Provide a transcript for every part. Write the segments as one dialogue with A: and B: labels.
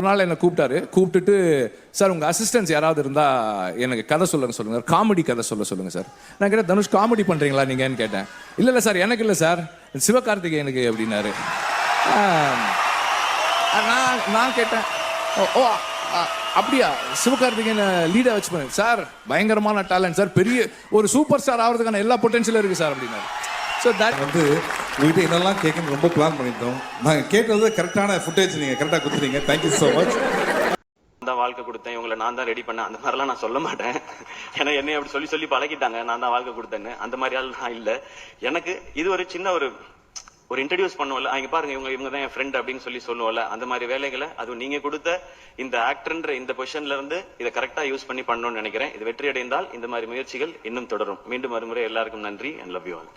A: நாள் என்னை கூப்பிட்டுட்டு சார் உங்கள் அசிஸ்டன்ஸ் யாராவது இருந்தால் எனக்கு கதை சொல்லுங்க காமெடி கதை சொல்லுங்கள் சார். நான் கேட்டேன் தனுஷ் காமெடி பண்ணுறீங்களா நீங்கன்னு கேட்டேன். இல்லை சார் எனக்கு இல்லை சார் சிவகார்த்திகேயனுக்கு அப்படின்னாரு. நான் கேட்டேன் ஓ அப்படியா சிவகார்த்திகேயன் லீடாக வச்சு பண்ணு சார், பயங்கரமான டேலண்ட் சார், பெரிய ஒரு சூப்பர் ஸ்டார் ஆகிறதுக்கான எல்லா பொட்டன்ஷியலும் இருக்குது சார் அப்படின்னாரு. ஸோ தட்
B: வந்து உங்கள்கிட்ட என்னெல்லாம் கேட்கணும் ரொம்ப பிளான் பண்ணியிருந்தோம். நாங்கள் கேட்டது கரெக்டான ஃபுட்டேஜ் நீங்கள் கரெக்டாக கொடுத்துருங்க. Thank you so much.
C: தான் வாழ்க்கை கொடுத்தேன், இவங்களை நான் தான் ரெடி பண்ணேன், அந்த மாதிரிலாம் நான் சொல்ல மாட்டேன். ஏன்னா என்னை அப்படி சொல்லி பழகிட்டாங்க, நான் தான் வாழ்க்கை கொடுத்தேன்னு. அந்த மாதிரி ஆள் நான் இல்லை. எனக்கு இது ஒரு சின்ன ஒரு இன்ட்ரடியூஸ் பண்ணுவோம்ல, இங்க பாருங்க இவங்க தான் என் ஃப்ரெண்ட் அப்படின்னு சொல்லுவோம்ல, அந்த மாதிரி வேலைகளை அது நீங்க கொடுத்த இந்த ஆக்டர்ன்ற இந்த பொசிஷன்ல இருந்து இதை கரெக்டா யூஸ் பண்ணி பண்ணணும்னு நினைக்கிறேன். இது வெற்றி அடைந்தால் இந்த மாதிரி முயற்சிகள் இன்னும் தொடரும். மீண்டும் மறுமுறை எல்லாருக்கும் நன்றி அண்ட் லவ் யூ ஆல்.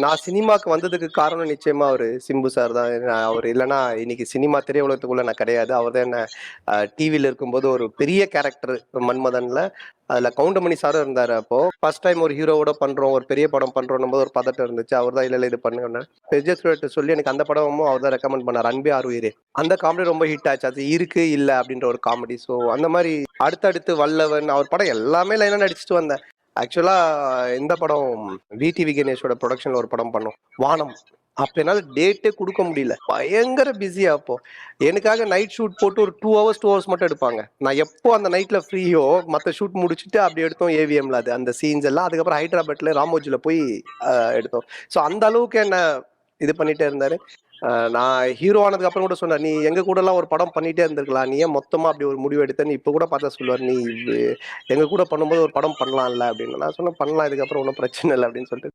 D: நான் சினிமாக்கு வந்ததுக்கு காரணம் நிச்சயமா அவரு சிம்பு சார் தான். அவர் இல்லைன்னா இன்னைக்கு சினிமா திரையுலகத்துக்குள்ள நான் கிடையாது. அவர் தான் என்ன டிவியில இருக்கும்போது ஒரு பெரிய கேரக்டர் மன்மதன்ல அதுல கவுண்டமணி சாரும் இருந்தாரு. அப்போ ஃபர்ஸ்ட் டைம் ஒரு ஹீரோவோட பண்றோம், ஒரு பெரிய படம் பண்றோம் போது ஒரு பதட்டம் இருந்துச்சு. அவர் தான் இல்ல இது பண்ணுங்க சொல்லி எனக்கு அந்த படமும் அவர் தான் ரெக்கமெண்ட் பண்ணார், அன்பே ஆறுயிரே. அந்த காமெடி ரொம்ப ஹிட் ஆச்சு. அது இருக்கு இல்ல அப்படின்ற ஒரு காமெடி. ஸோ அந்த மாதிரி அடுத்தடுத்து வல்லவன் அவர் படம் எல்லாமே லைனா நடிச்சுட்டு வந்தேன். ஆக்சுவலா இந்த படம் விடிவி கணேஷோட ப்ரொடக்ஷன்ல ஒரு படம் பண்ணோம், வானம். அப்ப என்னால டேட்டே கொடுக்க முடியல, பயங்கர பிஸியா. அப்போ எனக்காக நைட் ஷூட் போட்டு ஒரு 2 hours மட்டும் எடுப்பாங்க. நான் எப்போ அந்த நைட்ல ஃப்ரீயோ மற்ற ஷூட் முடிச்சுட்டு அப்படி எடுத்தோம் ஏவிஎம்ல. அது அந்த சீன்ஸ் எல்லாம் அதுக்கப்புறம் ஹைதராபாத்ல ராமோஜில போய் எடுத்தோம். ஸோ அந்த அளவுக்கு என்ன இது பண்ணிட்டே இருந்தாரு. நான் ஹீரோ ஆனதுக்கு அப்புறம் கூட சொன்னார், நீ எங்க கூட எல்லாம் ஒரு படம் பண்ணிட்டே இருந்திருக்கலாம், நீ ஏன் மொத்தமா அப்படி ஒரு முடிவு எடுத்தேன்னு இப்ப கூட பார்த்தா சொல்லுவார், நீ எங்க கூட பண்ணும்போது ஒரு படம் பண்ணலாம்ல அப்படின்னு. நான் சொன்னேன் பண்ணலாம், இதுக்கப்புறம் ஒன்றும் பிரச்சனை இல்லை அப்படின்னு சொல்லிட்டு.